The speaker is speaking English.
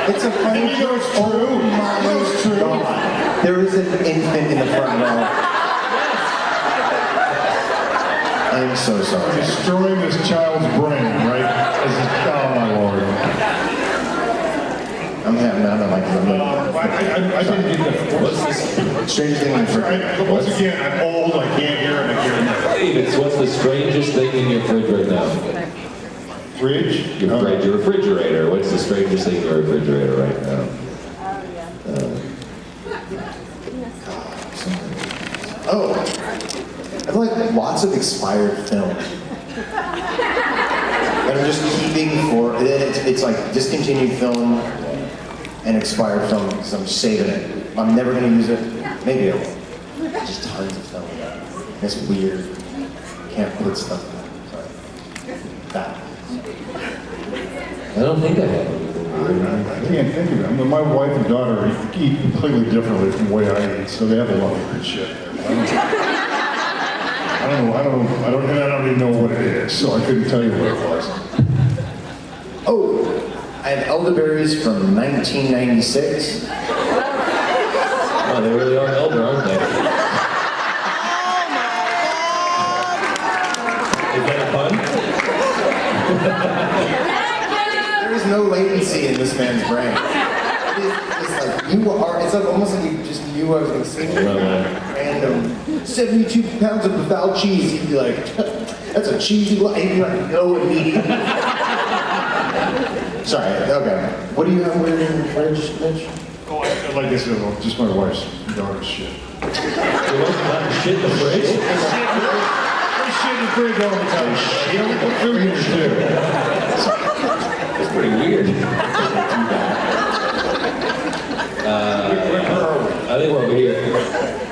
It's a funny And you know it's true. Oh my You know it's true. God. There is an infant in the front row. I am so sorry. Destroying this child's brain, right? Oh my lord. I'm having that on my I didn't get that. What's this? strangest thing I've heard. Once again, I'm old, I can't hear, and I can't remember. David, what's the strangest thing in your fridge right now? Fridge? Your refrigerator. What's the strangest thing in your refrigerator right now? Oh, I have like lots of expired film. And I'm just keeping for, it's like discontinued film and expired film because I'm saving it. I'm never gonna use it. Maybe I will. Just tons of film. And it's weird. Can't put stuff in. Sorry. That. I don't think I have anything. I can't think of it. I mean, my wife and daughter eat completely differently from the way I eat, so they have a lot of good shit there. I don't even know what it is, so I couldn't tell you what it was. Oh, I have elderberries from 1996. Oh, they really are elder, aren't they? Is that a pun? There is no latency in this man's brain. It's like you are. It's like almost like you just knew I was going to say random 72 pounds of foul cheese. You'd be like, "That's a cheesy line." And you're like, "No," immediately. Sorry. Okay. What do you have weird in your fridge, Mitch? Oh, like I said, just my wife's daughter's shit. There wasn't that shit in the fridge? There's shit in the fridge all the time. You know, we put food in there too. It's pretty weird. I think we're over here.